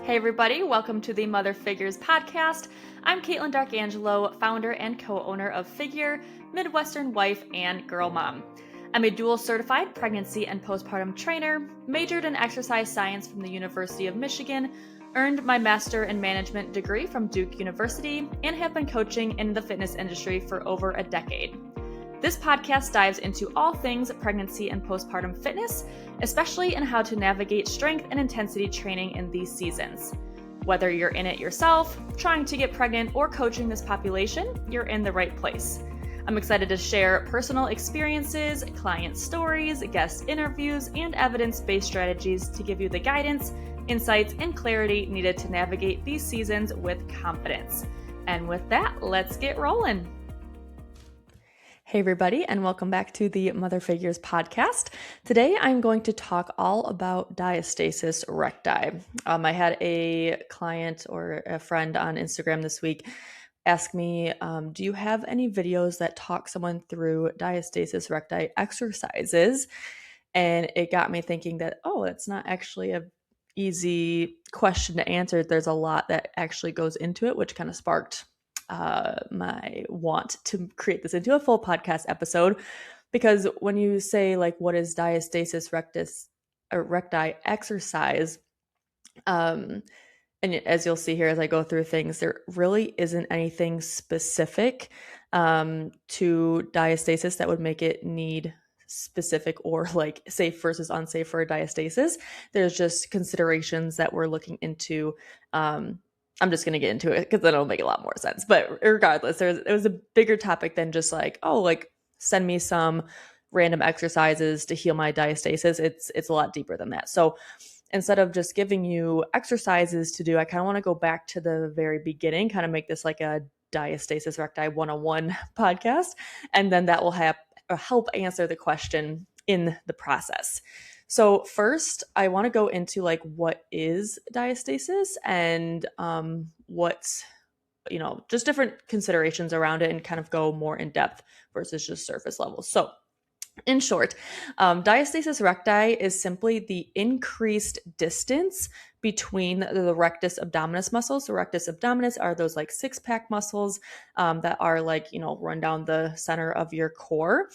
Hey everybody, welcome to the Mother FIGRs podcast. I'm Caitlin Darkangelo, founder and co-owner of Figure, Midwestern wife, and girl mom. I'm a dual certified pregnancy and postpartum trainer, majored in exercise science from the University of Michigan, earned my master in management degree from Duke University, and have been coaching in the fitness industry for over a decade. This podcast dives into all things pregnancy and postpartum fitness, especially in how to navigate strength and intensity training in these seasons. Whether you're in it yourself, trying to get pregnant, or coaching this population, you're in the right place. I'm excited to share personal experiences, client stories, guest interviews, and evidence-based strategies to give you the guidance, insights, and clarity needed to navigate these seasons with confidence. And with that, let's get rolling. Hey everybody, and welcome back to the Mother FIGRs podcast. Today I'm going to talk all about Diastasis Recti. I had a client or a friend on Instagram this week ask me, do you have any videos that talk someone through Diastasis Recti exercises? And it got me thinking that, that's not actually a easy question to answer. There's a lot that actually goes into it, which kind of sparked my want to create this into a full podcast episode, because when you say like, what is diastasis recti exercise? And as you'll see here, as I go through things, there really isn't anything specific to diastasis that would make it need specific or like safe versus unsafe for a diastasis. There's just considerations that we're looking into. I'm just going to get into it because then it'll make a lot more sense. But regardless, it was a bigger topic than just like, send me some random exercises to heal my diastasis. It's a lot deeper than that. So instead of just giving you exercises to do, I kind of want to go back to the very beginning, kind of make this like a Diastasis Recti 101 podcast. And then that will help answer the question in the process. So first, I want to go into like what is diastasis and what's, just different considerations around it and kind of go more in depth versus just surface level. So in short, diastasis recti is simply the increased distance between the rectus abdominis muscles. The rectus abdominis are those like six-pack muscles that are like, run down the center of your core.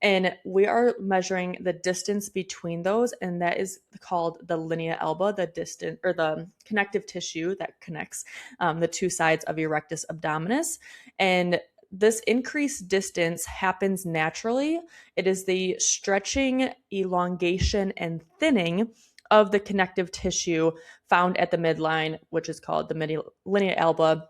And we are measuring the distance between those, and that is called the linea alba, the distance or the connective tissue that connects the two sides of your rectus abdominis. And this increased distance happens naturally. It is the stretching, elongation, and thinning of the connective tissue found at the midline, which is called the linea alba.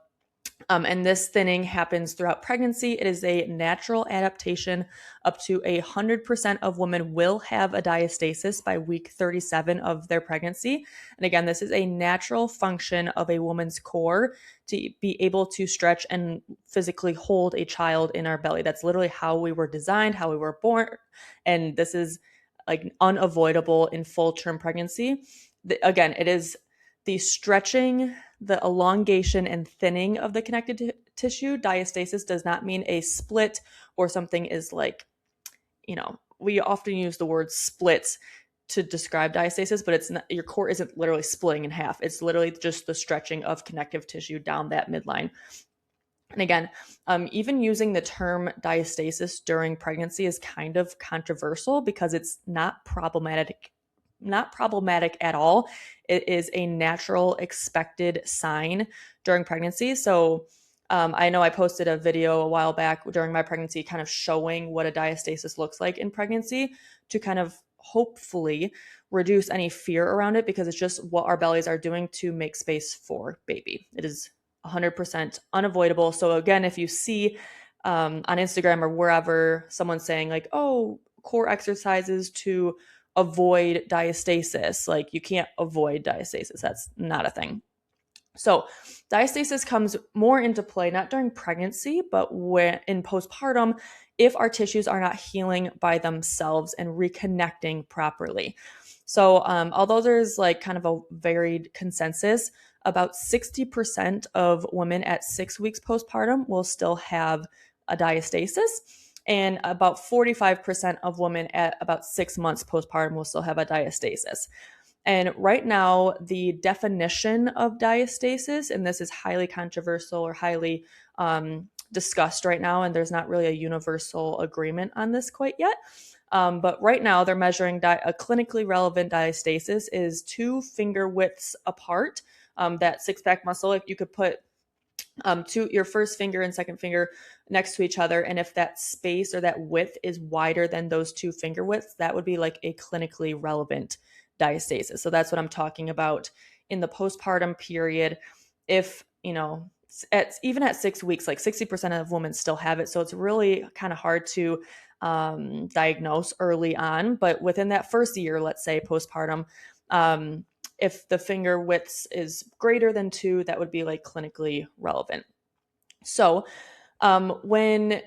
And this thinning happens throughout pregnancy. It is a natural adaptation. Up to 100% of women will have a diastasis by week 37 of their pregnancy. And again, this is a natural function of a woman's core to be able to stretch and physically hold a child in our belly. That's literally how we were designed, how we were born. And this is like unavoidable in full-term pregnancy. Again, it is the stretching, the elongation and thinning of the connective tissue. Diastasis does not mean a split or something is like, we often use the word splits to describe diastasis, but it's not, your core isn't literally splitting in half. It's literally just the stretching of connective tissue down that midline. And again, even using the term diastasis during pregnancy is kind of controversial because it's not problematic at all. It is a natural expected sign during pregnancy. So I know I posted a video a while back during my pregnancy kind of showing what a diastasis looks like in pregnancy to kind of hopefully reduce any fear around it, because it's just what our bellies are doing to make space for baby. It is 100% unavoidable. So again, if you see on Instagram or wherever someone saying like, core exercises to avoid diastasis, like you can't avoid diastasis. That's not a thing. So diastasis comes more into play not during pregnancy, but when in postpartum, if our tissues are not healing by themselves and reconnecting properly. So although there's like kind of a varied consensus, about 60% of women at 6 weeks postpartum will still have a diastasis. And about 45% of women at about 6 months postpartum will still have a diastasis. And right now, the definition of diastasis, and this is highly controversial or highly discussed right now, and there's not really a universal agreement on this quite yet. But right now, they're measuring a clinically relevant diastasis is 2 finger widths apart. That six-pack muscle, if you could put your first finger and second finger next to each other, and if that space or that width is wider than those 2 finger widths, that would be like a clinically relevant diastasis. So that's what I'm talking about in the postpartum period. If, even at 6 weeks, like 60% of women still have it. So it's really kind of hard to diagnose early on. But within that first year, let's say postpartum, if the finger widths is greater than 2, that would be like clinically relevant. So when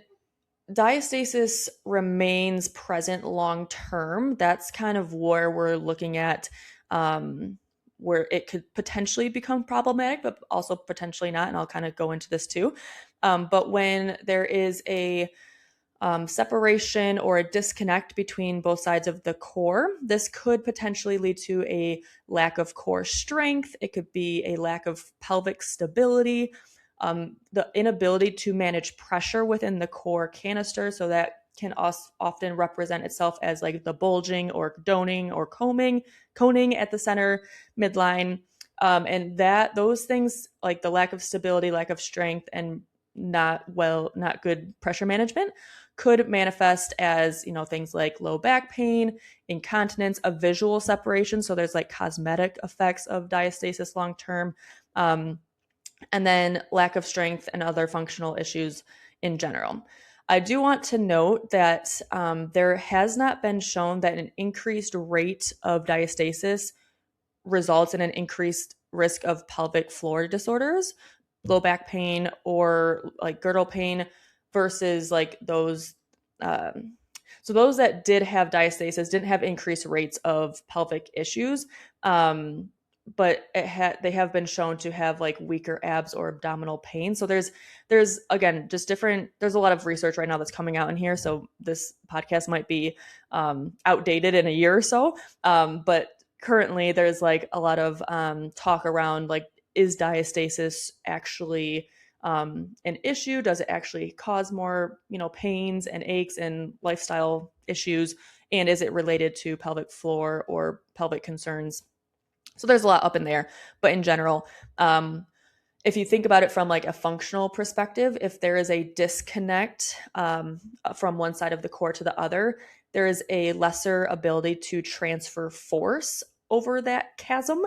diastasis remains present long term, that's kind of where we're looking at where it could potentially become problematic, but also potentially not. And I'll kind of go into this too. But when there is a separation or a disconnect between both sides of the core, this could potentially lead to a lack of core strength. It could be a lack of pelvic stability, the inability to manage pressure within the core canister. So that can often represent itself as like the bulging or doning or coning at the center midline. And those things, like the lack of stability, lack of strength, and not good pressure management, could manifest as, things like low back pain, incontinence, a visual separation. So there's like cosmetic effects of diastasis long term, and then lack of strength and other functional issues in general. I do want to note that there has not been shown that an increased rate of diastasis results in an increased risk of pelvic floor disorders, low back pain, or like girdle pain versus like those. So those that did have diastasis didn't have increased rates of pelvic issues, but they have been shown to have like weaker abs or abdominal pain. So there's again just different. There's a lot of research right now that's coming out in here. So this podcast might be outdated in a year or so, but currently there's like a lot of talk around like, is diastasis actually an issue? Does it actually cause more, pains and aches and lifestyle issues? And is it related to pelvic floor or pelvic concerns? So there's a lot up in there, but in general, if you think about it from like a functional perspective, if there is a disconnect from one side of the core to the other, there is a lesser ability to transfer force over that chasm.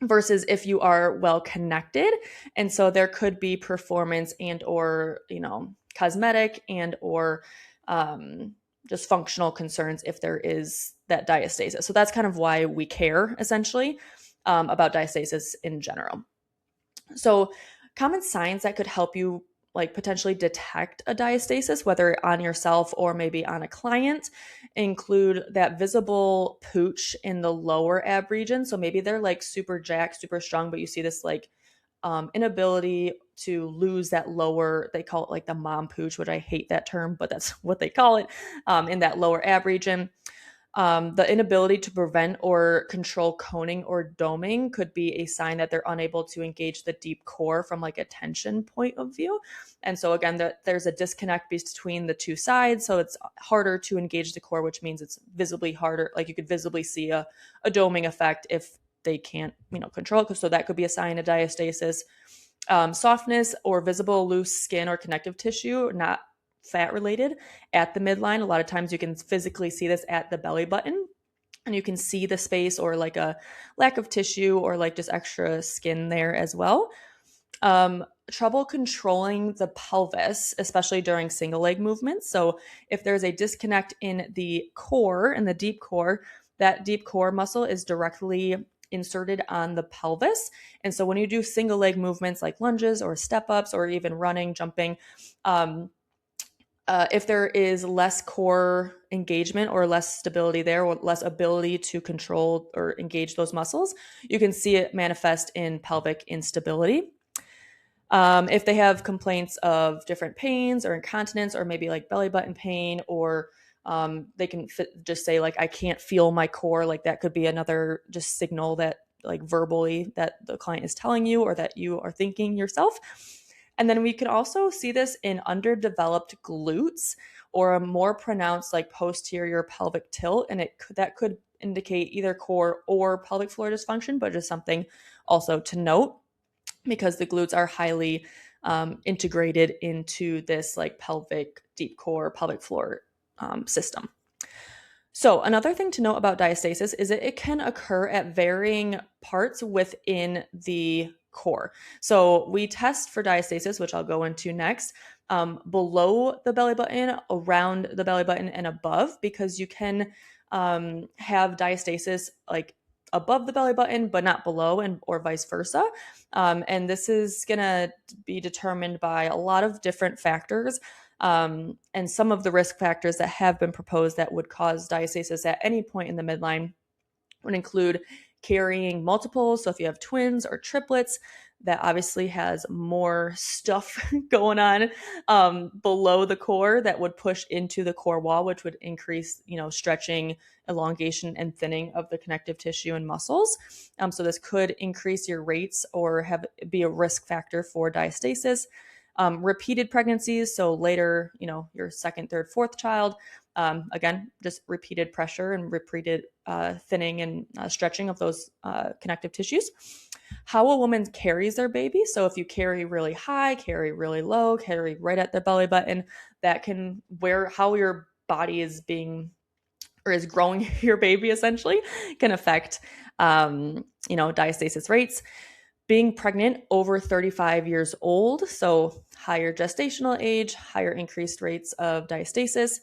Versus if you are well connected. And so there could be performance and or, cosmetic and or just functional concerns if there is that diastasis. So that's kind of why we care essentially about diastasis in general. So common signs that could help you like potentially detect a diastasis, whether on yourself or maybe on a client, include that visible pooch in the lower ab region. So maybe they're like super jacked, super strong, but you see this like inability to lose that lower, they call it like the mom pooch, which I hate that term, but that's what they call it, in that lower ab region. The inability to prevent or control coning or doming could be a sign that they're unable to engage the deep core from like a tension point of view. And so again, there's a disconnect between the two sides. So it's harder to engage the core, which means it's visibly harder. Like you could visibly see a doming effect if they can't, control it. So that could be a sign of diastasis. Softness or visible loose skin or connective tissue, not fat related, at the midline. A lot of times you can physically see this at the belly button, and you can see the space or like a lack of tissue or like just extra skin there as well. Trouble controlling the pelvis, especially during single leg movements. So if there's a disconnect in the core, in the deep core, that deep core muscle is directly inserted on the pelvis. And so when you do single leg movements like lunges or step ups or even running, jumping, if there is less core engagement or less stability there, or less ability to control or engage those muscles, you can see it manifest in pelvic instability. If they have complaints of different pains or incontinence, or maybe like belly button pain or They can just say like, I can't feel my core. Like that could be another just signal that like verbally that the client is telling you or that you are thinking yourself. And then we can also see this in underdeveloped glutes or a more pronounced like posterior pelvic tilt. And that could indicate either core or pelvic floor dysfunction, but just something also to note because the glutes are highly integrated into this like pelvic deep core pelvic floor system. So another thing to note about diastasis is that it can occur at varying parts within the core. So we test for diastasis, which I'll go into next, below the belly button, around the belly button, and above, because you can have diastasis like above the belly button, but not below, and or vice versa. And this is going to be determined by a lot of different factors. And some of the risk factors that have been proposed that would cause diastasis at any point in the midline would include carrying multiples. So if you have twins or triplets, that obviously has more stuff going on below the core that would push into the core wall, which would increase, stretching, elongation, and thinning of the connective tissue and muscles. So this could increase your rates or be a risk factor for diastasis. Repeated pregnancies, so later, your second, third, fourth child, again, just repeated pressure and repeated thinning and stretching of those connective tissues. How a woman carries their baby. So if you carry really high, carry really low, carry right at the belly button, that can how your body is being or is growing your baby essentially can affect, diastasis rates. Being pregnant over 35 years old, so higher gestational age, higher increased rates of diastasis.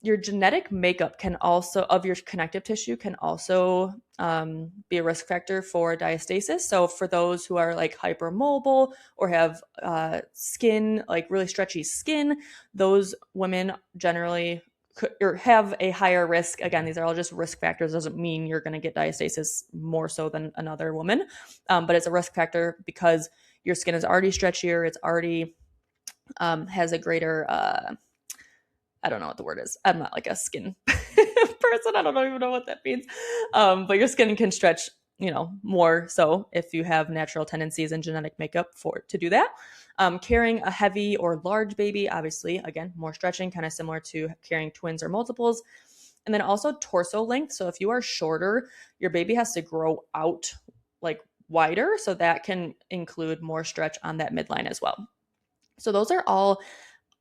Your genetic makeup of your connective tissue can also be a risk factor for diastasis. So for those who are like hypermobile or have skin, like really stretchy skin, those women generally or have a higher risk. Again, these are all just risk factors. Doesn't mean you're going to get diastasis more so than another woman, but it's a risk factor because your skin is already stretchier. It's already has a greater, I don't know what the word is. I'm not like a skin person. I don't even know what that means. But your skin can stretch, more so if you have natural tendencies and genetic makeup to do that. Carrying a heavy or large baby, obviously, again, more stretching, kind of similar to carrying twins or multiples. And then also torso length. So if you are shorter, your baby has to grow out like wider. So that can include more stretch on that midline as well. So those are all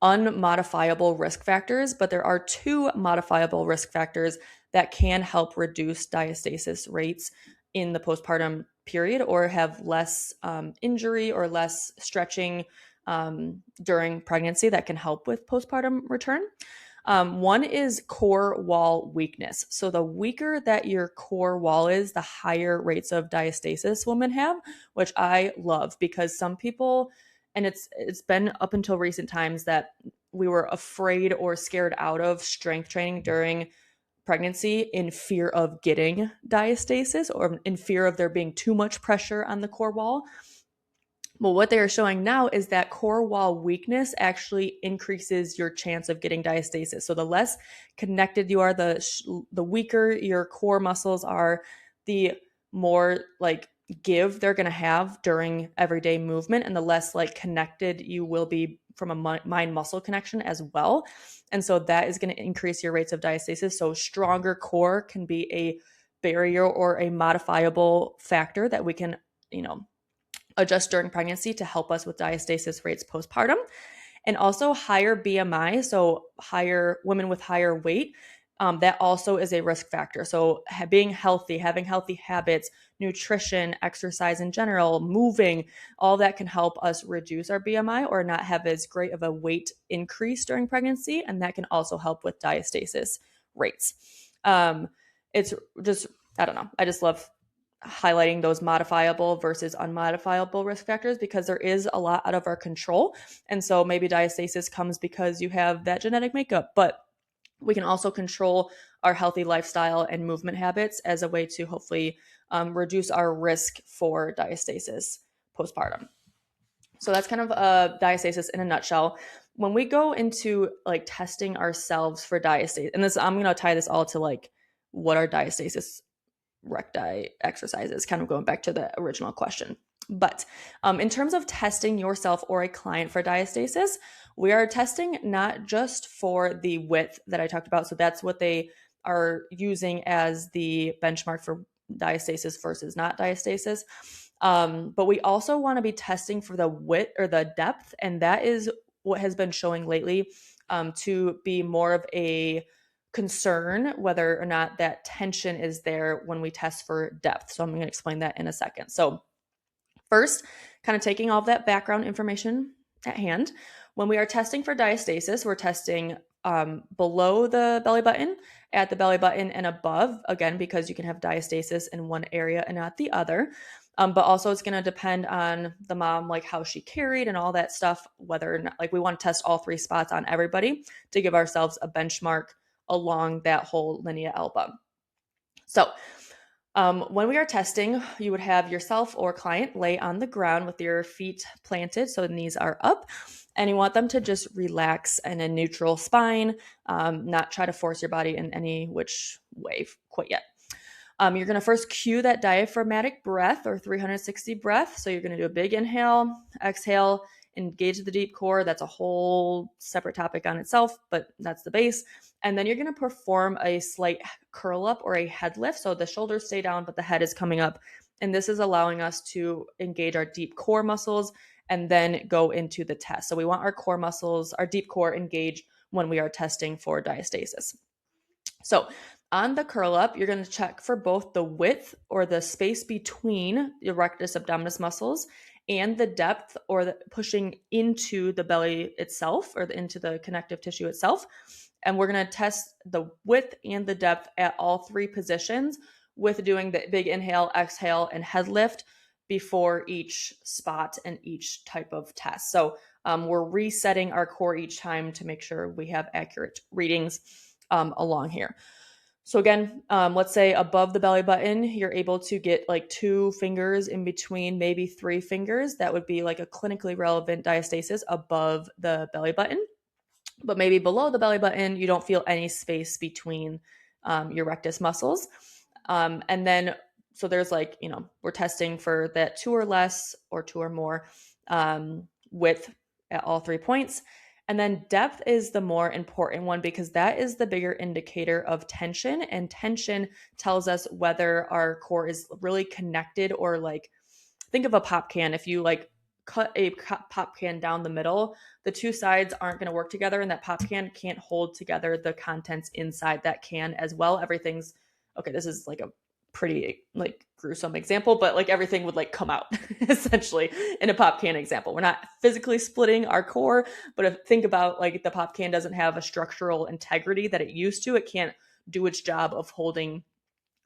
unmodifiable risk factors, but there are two modifiable risk factors that can help reduce diastasis rates in the postpartum period or have less injury or less stretching during pregnancy that can help with postpartum return. One is core wall weakness. So the weaker that your core wall is, the higher rates of diastasis women have, which I love because some people, and it's been up until recent times that we were afraid or scared out of strength training during pregnancy in fear of getting diastasis or in fear of there being too much pressure on the core wall. Well, what they are showing now is that core wall weakness actually increases your chance of getting diastasis. So the less connected you are, the weaker your core muscles are, the more like give they're going to have during everyday movement, and the less like connected you will be from a mind muscle connection as well. And so that is going to increase your rates of diastasis. So stronger core can be a barrier or a modifiable factor that we can, adjust during pregnancy to help us with diastasis rates postpartum. And also higher BMI, so higher women with higher weight, that also is a risk factor. So being healthy, having healthy habits, nutrition, exercise in general, moving, all that can help us reduce our BMI or not have as great of a weight increase during pregnancy. And that can also help with diastasis rates. It's just, I don't know. I just love highlighting those modifiable versus unmodifiable risk factors because there is a lot out of our control. And so maybe diastasis comes because you have that genetic makeup, but we can also control our healthy lifestyle and movement habits as a way to hopefully reduce our risk for diastasis postpartum. So that's kind of diastasis in a nutshell. when we go into like testing ourselves for diastasis, and this, I'm going to tie this all to like what our diastasis recti exercises, kind of going back to the original question. But in terms of testing yourself or a client for diastasis, we are testing not just for the width that I talked about. So that's what they are using as the benchmark for diastasis versus not diastasis. But we also want to be testing for the width or the depth. And that is what has been showing lately to be more of a concern, whether or not that tension is there when we test for depth. So I'm going to explain that in a second. So first, kind of taking all of that background information at hand, when we are testing for diastasis, we're testing below the belly button, at the belly button, and above, again, because you can have diastasis in one area and not the other. But also it's going to depend on the mom, like how she carried and all that stuff, whether or not, like we want to test all 3 spots on everybody to give ourselves a benchmark along that whole linea alba. So when we are testing, you would have yourself or client lay on the ground with your feet planted, so the knees are up, and you want them to just relax in a neutral spine, not try to force your body in any which way quite yet. You're going to first cue that diaphragmatic breath or 360 breath. So you're going to do a big inhale, exhale, engage the deep core. That's a whole separate topic on itself, but that's the base. And then you're going to perform a slight curl up or a head lift. So the shoulders stay down, but the head is coming up. And this is allowing us to engage our deep core muscles and then go into the test. So we want our core muscles, our deep core engaged when we are testing for diastasis. So on the curl up, you're going to check for both the width or the space between the rectus abdominis muscles and the depth or the pushing into the belly itself or into the connective tissue itself. And we're going to test the width and the depth at all 3 positions with doing the big inhale, exhale, and head lift before each spot and each type of test. So we're resetting our core each time to make sure we have accurate readings along here. So again, let's say above the belly button, you're able to get like 2 fingers in between, maybe 3 fingers. That would be like a clinically relevant diastasis above the belly button. But maybe below the belly button, you don't feel any space between your rectus muscles. And then, so there's like, we're testing for that 2 or less or 2 or more width at all 3 points. And then depth is the more important one because that is the bigger indicator of tension, and tension tells us whether our core is really connected or like, think of a pop can. If you like cut a pop can down the middle, the 2 sides aren't going to work together and that pop can can't hold together the contents inside that can as well. Everything's okay. This is like a pretty like gruesome example, but like everything would like come out essentially in a pop can example. We're not physically splitting our core, but if think about like the pop can doesn't have a structural integrity that it used to, it can't do its job of holding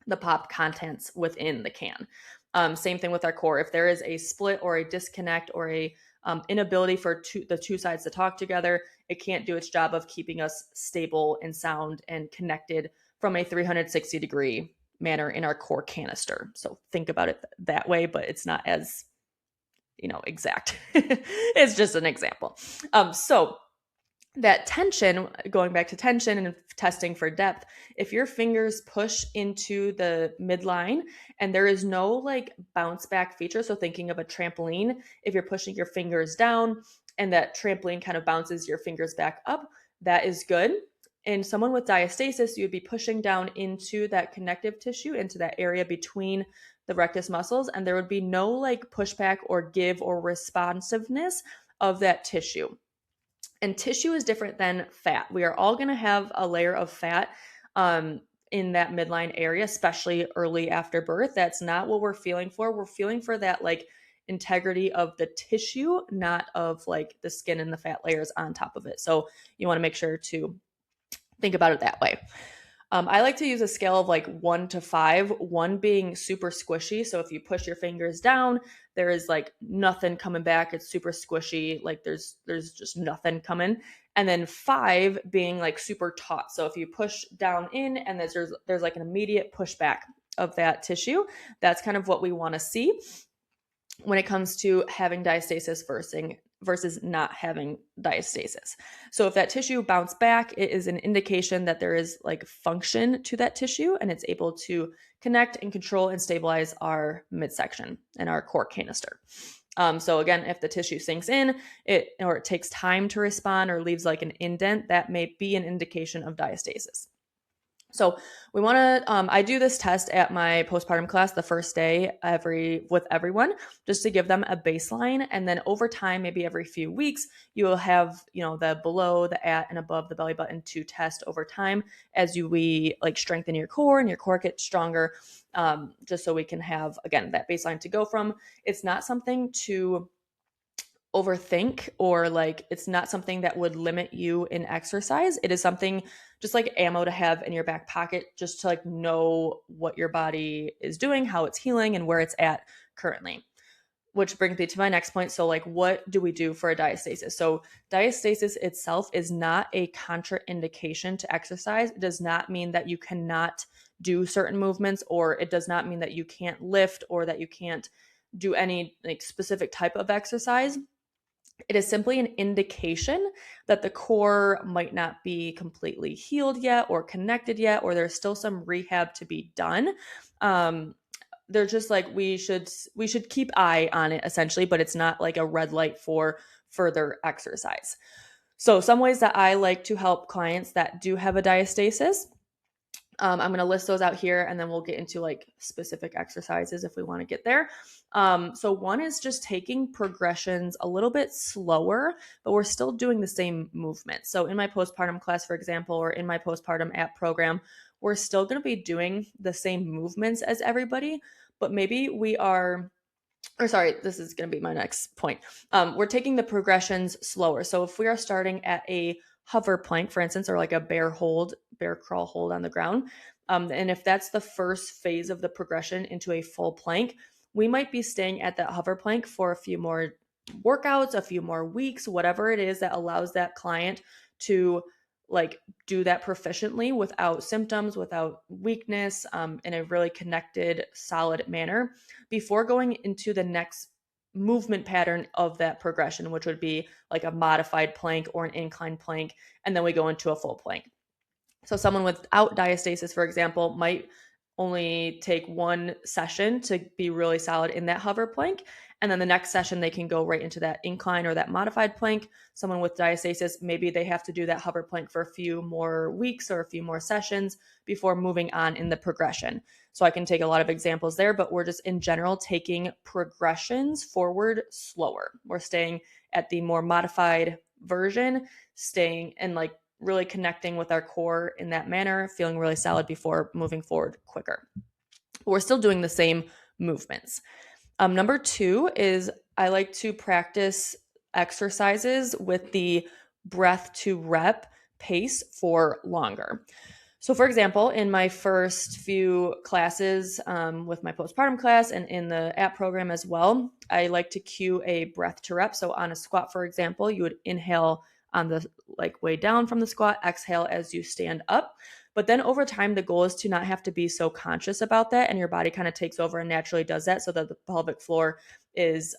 the pop contents within the can. Same thing with our core. If there is a split or a disconnect or a inability for the 2 sides to talk together, it can't do its job of keeping us stable and sound and connected from a 360 degree manner in our core canister. So think about it that way, but it's not as, exact. It's just an example. So that tension, going back to tension and testing for depth, if your fingers push into the midline and there is no like bounce back feature, so thinking of a trampoline, if you're pushing your fingers down and that trampoline kind of bounces your fingers back up, that is good. In someone with diastasis, you would be pushing down into that connective tissue, into that area between the rectus muscles, and there would be no like pushback or give or responsiveness of that tissue. And tissue is different than fat. We are all going to have a layer of fat in that midline area, especially early after birth. That's not what we're feeling for. We're feeling for that like integrity of the tissue, not of like the skin and the fat layers on top of it. So you want to make sure to think about it that way. I like to use a scale of like 1 to 5, 1 being super squishy. So if you push your fingers down, there is like nothing coming back. It's super squishy. Like there's just nothing coming. And then 5 being like super taut. So if you push down in and there's like an immediate pushback of that tissue, that's kind of what we want to see when it comes to having diastasis versus not having diastasis. So if that tissue bounced back, it is an indication that there is like function to that tissue and it's able to connect and control and stabilize our midsection and our core canister. So again, if the tissue sinks in, or it takes time to respond or leaves like an indent, that may be an indication of diastasis. So we want to, I do this test at my postpartum class the first day with everyone, just to give them a baseline. And then over time, maybe every few weeks, you will have, the below, the at, and above the belly button to test over time as we like strengthen your core and your core gets stronger, just so we can have, again, that baseline to go from. It's not something to overthink, or like it's not something that would limit you in exercise. It is something just like ammo to have in your back pocket, just to like know what your body is doing, how it's healing, and where it's at currently. Which brings me to my next point. So like, what do we do for a diastasis? So diastasis itself is not a contraindication to exercise. It does not mean that you cannot do certain movements, or it does not mean that you can't lift, or that you can't do any like specific type of exercise. It is simply an indication that the core might not be completely healed yet or connected yet, or there's still some rehab to be done. They're just like, we should keep eye on it essentially, but it's not like a red light for further exercise. So some ways that I like to help clients that do have a diastasis, I'm going to list those out here, and then we'll get into like specific exercises if we want to get there. So one is just taking progressions a little bit slower, but we're still doing the same movement. So in my postpartum class, for example, or in my postpartum app program, we're still going to be doing the same movements as everybody, but maybe this is going to be my next point. We're taking the progressions slower. So if we are starting at a hover plank, for instance, or like a bear crawl hold on the ground, and if that's the first phase of the progression into a full plank, we might be staying at that hover plank for a few more workouts, a few more weeks, whatever it is that allows that client to like do that proficiently without symptoms, without weakness, in a really connected, solid manner, before going into the next movement pattern of that progression, which would be like a modified plank or an incline plank, and then we go into a full plank. So someone without diastasis, for example, might only take one session to be really solid in that hover plank. And then the next session, they can go right into that incline or that modified plank. Someone with diastasis, maybe they have to do that hover plank for a few more weeks or a few more sessions before moving on in the progression. So I can take a lot of examples there, but we're just in general taking progressions forward slower. We're staying at the more modified version, staying and like really connecting with our core in that manner, feeling really solid before moving forward quicker. But we're still doing the same movements. Number 2 is I like to practice exercises with the breath to rep pace for longer. So for example, in my first few classes with my postpartum class and in the app program as well, I like to cue a breath to rep. So on a squat, for example, you would inhale on the like way down from the squat, exhale as you stand up. But then over time, the goal is to not have to be so conscious about that, and your body kind of takes over and naturally does that, so that the pelvic floor is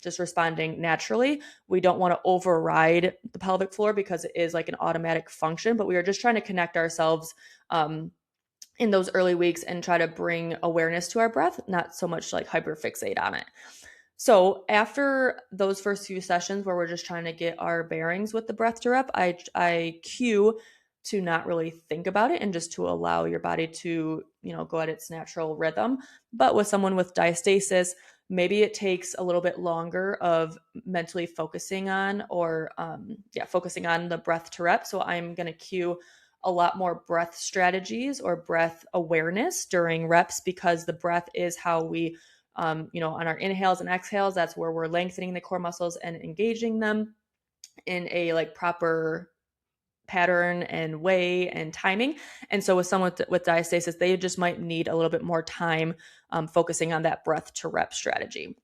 just responding naturally. We don't want to override the pelvic floor because it is like an automatic function, but we are just trying to connect ourselves in those early weeks and try to bring awareness to our breath, not so much like hyperfixate on it. So after those first few sessions where we're just trying to get our bearings with the breath to rep, I cue to not really think about it and just to allow your body to, go at its natural rhythm. But with someone with diastasis, maybe it takes a little bit longer of mentally focusing on focusing on the breath to rep. So I'm going to cue a lot more breath strategies or breath awareness during reps, because the breath is how we on our inhales and exhales, that's where we're lengthening the core muscles and engaging them in a like proper pattern and way and timing. And so with someone with diastasis, they just might need a little bit more time focusing on that breath to rep strategy.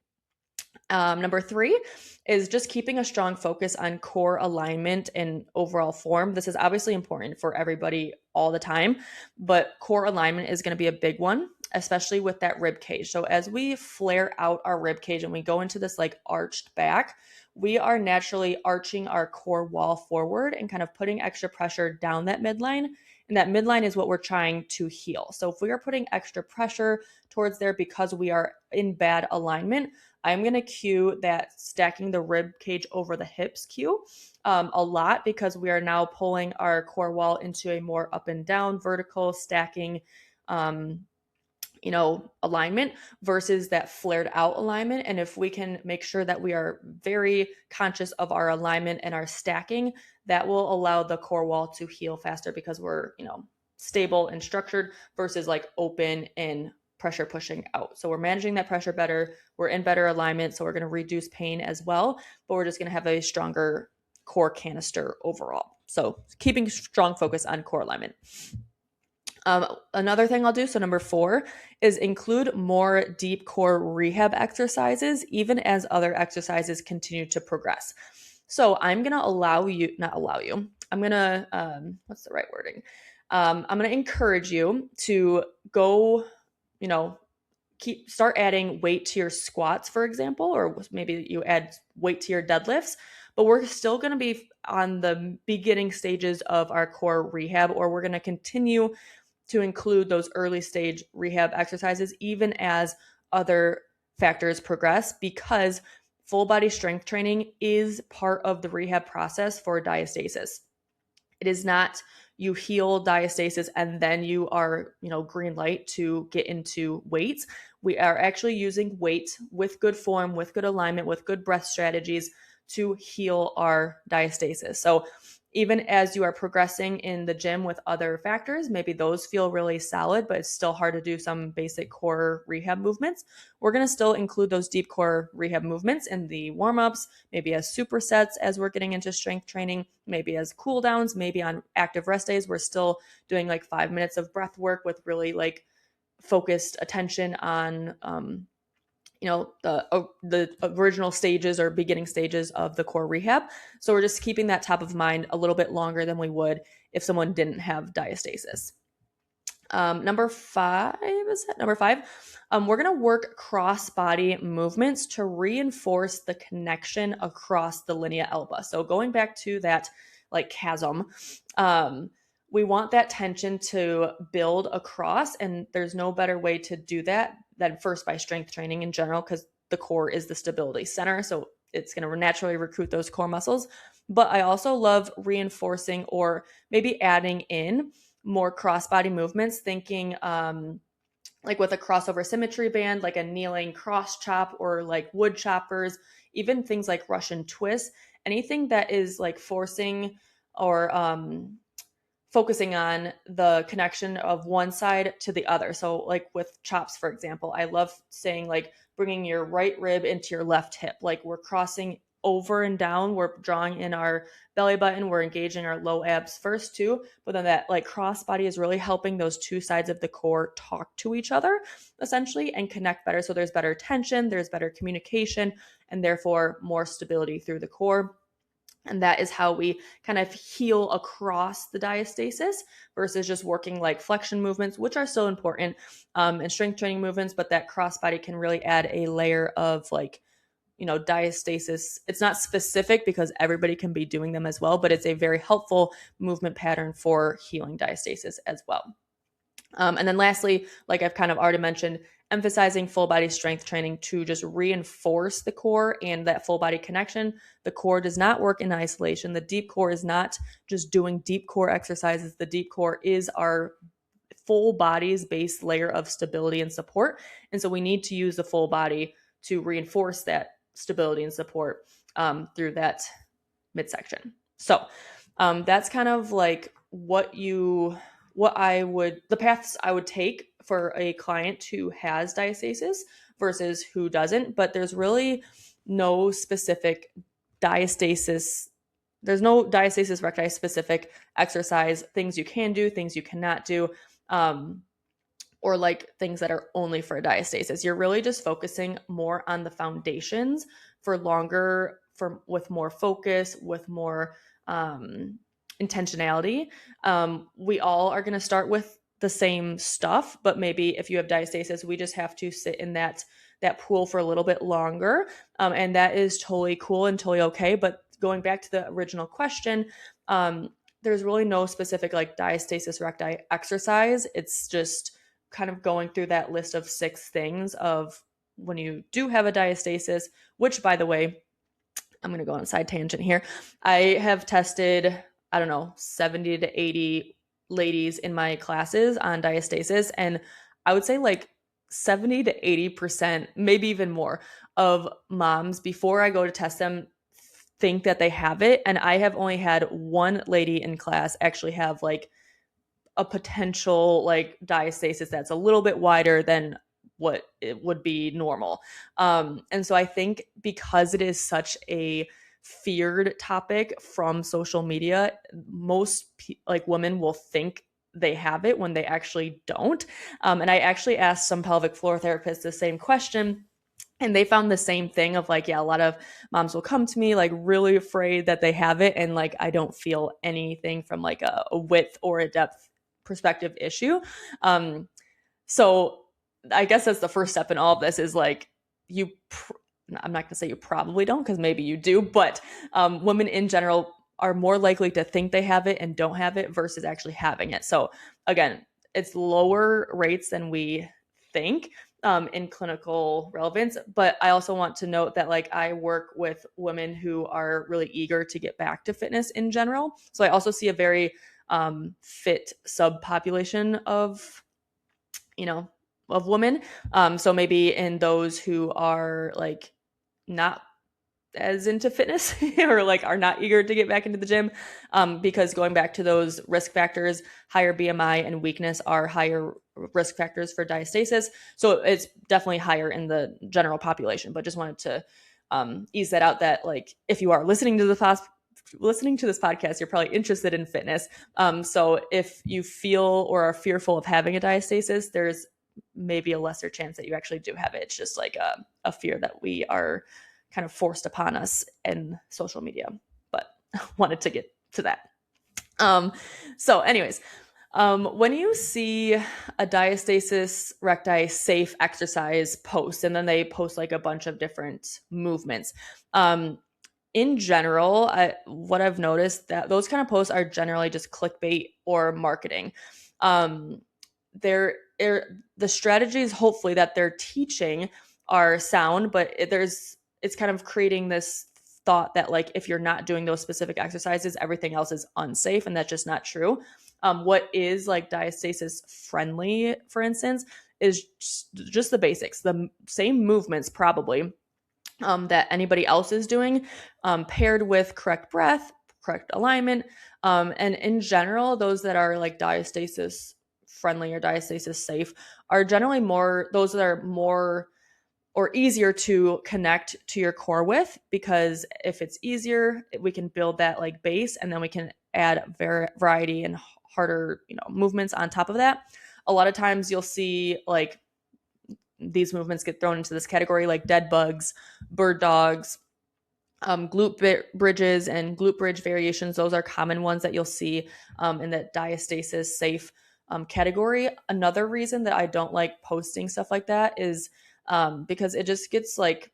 Number 3 is just keeping a strong focus on core alignment and overall form. This is obviously important for everybody all the time, but core alignment is going to be a big one. especially with that rib cage. So as we flare out our rib cage and we go into this like arched back, we are naturally arching our core wall forward and kind of putting extra pressure down that midline. And that midline is what we're trying to heal. So if we are putting extra pressure towards there because we are in bad alignment, I'm going to cue that stacking the rib cage over the hips cue a lot, because we are now pulling our core wall into a more up and down vertical stacking alignment versus that flared out alignment. And if we can make sure that we are very conscious of our alignment and our stacking, that will allow the core wall to heal faster, because we're, stable and structured versus like open and pressure pushing out. So we're managing that pressure better. We're in better alignment. So we're going to reduce pain as well, but we're just going to have a stronger core canister overall. So keeping strong focus on core alignment. Another thing I'll do, so number 4, is include more deep core rehab exercises, even as other exercises continue to progress. So I'm going to I'm going to, what's the right wording? I'm going to encourage you to go, start adding weight to your squats, for example, or maybe you add weight to your deadlifts, but we're still going to be on the beginning stages of our core rehab, or we're going to continue to include those early stage rehab exercises even as other factors progress, because full body strength training is part of the rehab process for diastasis. It is not you heal diastasis and then you are, green light to get into weights. We are actually using weight with good form, with good alignment, with good breath strategies to heal our diastasis. So even as you are progressing in the gym with other factors, maybe those feel really solid, but it's still hard to do some basic core rehab movements. We're going to still include those deep core rehab movements in the warm-ups, maybe as supersets as we're getting into strength training, maybe as cool downs, maybe on active rest days. We're still doing like 5 minutes of breath work with really like focused attention on, the original stages or beginning stages of the core rehab. So we're just keeping that top of mind a little bit longer than we would if someone didn't have diastasis. Number five, we're going to work cross body movements to reinforce the connection across the linea alba. So going back to that like chasm, we want that tension to build across, and there's no better way to do that than first by strength training in general, because the core is the stability center. So it's going to naturally recruit those core muscles. But I also love reinforcing or maybe adding in more crossbody movements, thinking like with a crossover symmetry band, like a kneeling cross chop, or like wood choppers, even things like Russian twists, anything that is like forcing or focusing on the connection of one side to the other. So like with chops, for example, I love saying like bringing your right rib into your left hip, like we're crossing over and down, we're drawing in our belly button, we're engaging our low abs first too, but then that like cross body is really helping those two sides of the core talk to each other essentially and connect better. So there's better tension, there's better communication, and therefore more stability through the core. And that is how we kind of heal across the diastasis versus just working like flexion movements, which are still important, and strength training movements, but that cross body can really add a layer of like, diastasis. It's not specific because everybody can be doing them as well, but it's a very helpful movement pattern for healing diastasis as well. And then lastly, like I've kind of already mentioned, emphasizing full body strength training to just reinforce the core and that full body connection. The core does not work in isolation. The deep core is not just doing deep core exercises. The deep core is our full body's base layer of stability and support. And so we need to use the full body to reinforce that stability and support through that midsection. So that's kind of like the paths I would take for a client who has diastasis versus who doesn't. But there's really no specific diastasis. There's no diastasis recti specific exercise, things you can do, things you cannot do, or like things that are only for diastasis. You're really just focusing more on the foundations for longer, with more focus, with more intentionality. We all are going to start with the same stuff, but maybe if you have diastasis, we just have to sit in that pool for a little bit longer. And that is totally cool and totally okay. But going back to the original question, there's really no specific like diastasis recti exercise. It's just kind of going through that list of 6 things of when you do have a diastasis, which, by the way, I'm going to go on a side tangent here. I have tested, I don't know, 70 to 80 ladies in my classes on diastasis. And I would say like 70 to 80%, maybe even more, of moms before I go to test them think that they have it. And I have only had one lady in class actually have like a potential like diastasis that's a little bit wider than what it would be normal. And so I think because it is such a feared topic from social media, most like women will think they have it when they actually don't. And I actually asked some pelvic floor therapists the same question, and they found the same thing of like, yeah, a lot of moms will come to me like really afraid that they have it. And like, I don't feel anything from like a width or a depth perspective issue. So I guess that's the first step in all of this is like, I'm not going to say you probably don't, because maybe you do, but women in general are more likely to think they have it and don't have it versus actually having it. So again, it's lower rates than we think in clinical relevance. But I also want to note that like I work with women who are really eager to get back to fitness in general. So I also see a very fit subpopulation of, of women. So maybe in those who are like not as into fitness or like are not eager to get back into the gym, because going back to those risk factors, higher BMI and weakness are higher risk factors for diastasis. So it's definitely higher in the general population, but just wanted to ease that out, that like if you are listening to this podcast, you're probably interested in fitness. So if you feel or are fearful of having a diastasis, there's maybe a lesser chance that you actually do have it. It's just like a fear that we are kind of forced upon us in social media, but wanted to get to that. So anyways, when you see a diastasis recti safe exercise post, and then they post like a bunch of different movements, in general, what I've noticed that those kind of posts are generally just clickbait or marketing. The strategies, hopefully, that they're teaching are sound, but it's kind of creating this thought that like if you're not doing those specific exercises, everything else is unsafe, and that's just not true. What is like diastasis friendly, for instance, is just the basics, the same movements probably that anybody else is doing, paired with correct breath, correct alignment. And in general, those that are like diastasis friendly or diastasis safe are generally those that are more or easier to connect to your core with, because if it's easier, we can build that like base, and then we can add variety and harder, movements on top of that. A lot of times you'll see like these movements get thrown into this category, like dead bugs, bird dogs, glute bridges and glute bridge variations. Those are common ones that you'll see in that diastasis safe category. Another reason that I don't like posting stuff like that is because it just gets like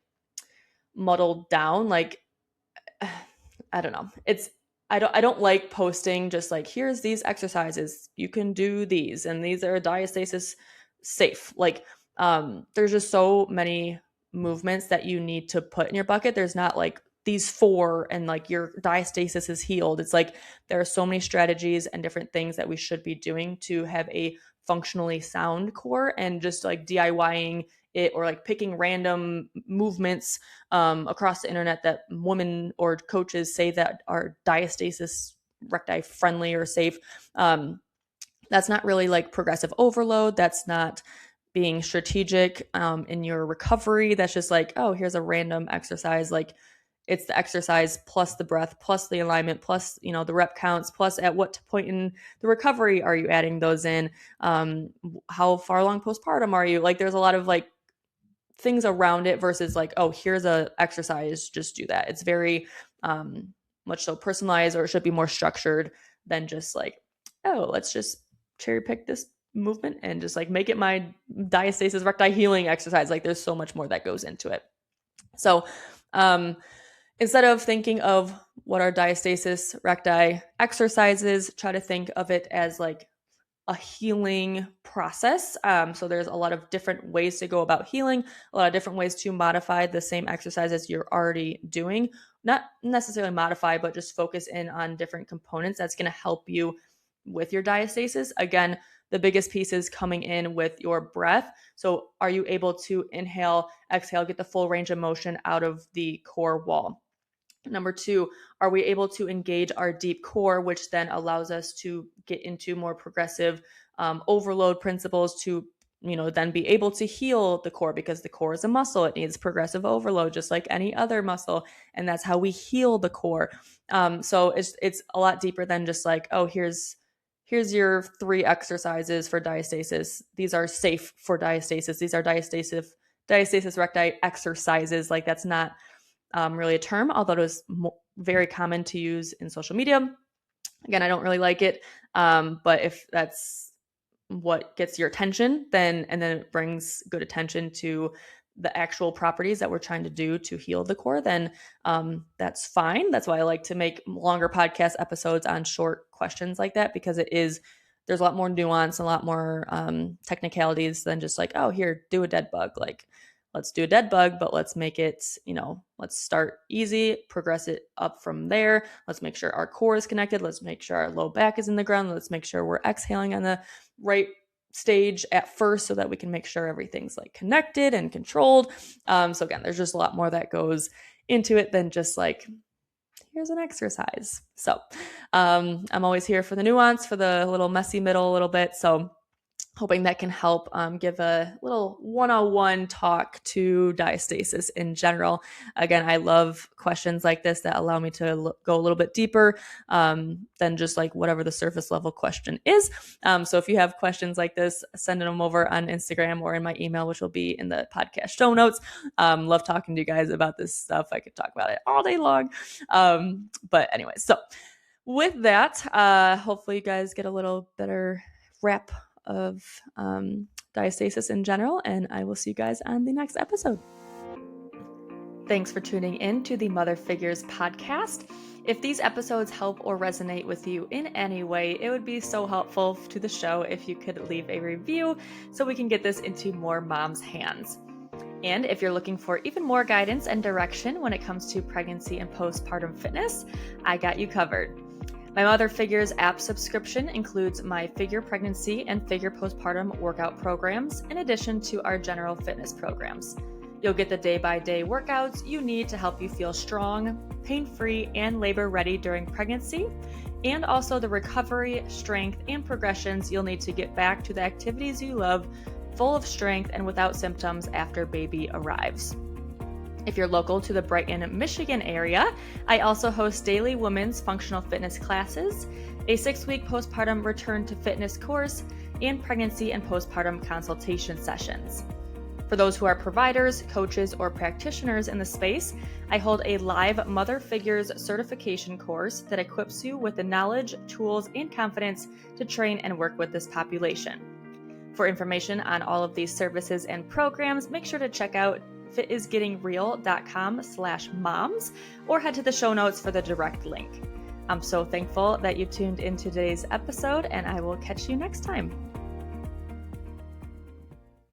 muddled down. Like, I don't know. I don't like posting just like, here's these exercises, you can do these, and these are diastasis safe. Like, there's just so many movements that you need to put in your bucket. There's not like these 4 and like your diastasis is healed. It's like there are so many strategies and different things that we should be doing to have a functionally sound core, and just like DIYing it or like picking random movements across the internet that women or coaches say that are diastasis recti friendly or safe. That's not really like progressive overload. That's not being strategic in your recovery. That's just like, oh, here's a random exercise. Like, it's the exercise plus the breath plus the alignment plus the rep counts plus at what point in the recovery are you adding those in, how far along postpartum are you. Like, there's a lot of like things around it versus like, oh, here's a exercise, just do that. It's very much so personalized, or it should be more structured than just like, oh, let's just cherry pick this movement and just like make it my diastasis recti healing exercise. Like there's so much more that goes into it. So instead of thinking of what are diastasis recti exercises, try to think of it as like a healing process. So there's a lot of different ways to go about healing, a lot of different ways to modify the same exercises you're already doing. Not necessarily modify, but just focus in on different components that's going to help you with your diastasis. Again, the biggest piece is coming in with your breath. So are you able to inhale, exhale, get the full range of motion out of the core wall? Number 2, are we able to engage our deep core, which then allows us to get into more progressive overload principles to, then be able to heal the core, because the core is a muscle. It needs progressive overload just like any other muscle. And that's how we heal the core. So it's a lot deeper than just like, oh, here's your 3 exercises for diastasis. These are safe for diastasis. These are diastasis recti exercises. Like that's not really a term, although it is very common to use in social media. Again, I don't really like it, but if that's what gets your attention, then it brings good attention to the actual properties that we're trying to do to heal the core, then that's fine. That's why I like to make longer podcast episodes on short questions like that, because there's a lot more nuance, a lot more technicalities than just like, oh, here, do a dead bug. Like, let's do a dead bug, but let's make it, let's start easy, progress it up from there. Let's make sure our core is connected. Let's make sure our low back is in the ground. Let's make sure we're exhaling on the right stage at first so that we can make sure everything's like connected and controlled. So again, there's just a lot more that goes into it than just like, here's an exercise. So I'm always here for the nuance, for the little messy middle a little bit. So hoping that can help give a little one-on-one talk to diastasis in general. Again, I love questions like this that allow me to go a little bit deeper than just like whatever the surface level question is. So if you have questions like this, send them over on Instagram or in my email, which will be in the podcast show notes. Love talking to you guys about this stuff. I could talk about it all day long. But anyway, so with that, hopefully you guys get a little better wrap of diastasis in general, and I will see you guys on the next episode. Thanks for tuning in to the Mother FIGRs podcast. If these episodes help or resonate with you in any way, it would be so helpful to the show if you could leave a review so we can get this into more moms' hands. And if you're looking for even more guidance and direction when it comes to pregnancy and postpartum fitness, I got you covered. My Mother FIGRs app subscription includes my Figure Pregnancy and Figure Postpartum workout programs, in addition to our general fitness programs. You'll get the day-by-day workouts you need to help you feel strong, pain-free, and labor-ready during pregnancy, and also the recovery, strength, and progressions you'll need to get back to the activities you love, full of strength and without symptoms after baby arrives. If you're local to the Brighton, Michigan area, I also host daily women's functional fitness classes, a 6-week postpartum return to fitness course, and pregnancy and postpartum consultation sessions. For those who are providers, coaches, or practitioners in the space, I hold a live Mother FIGRs certification course that equips you with the knowledge, tools, and confidence to train and work with this population. For information on all of these services and programs, make sure to check out fitisgettingreal.com/moms or head to the show notes for the direct link. I'm so thankful that you tuned in today's episode, and I will catch you next time.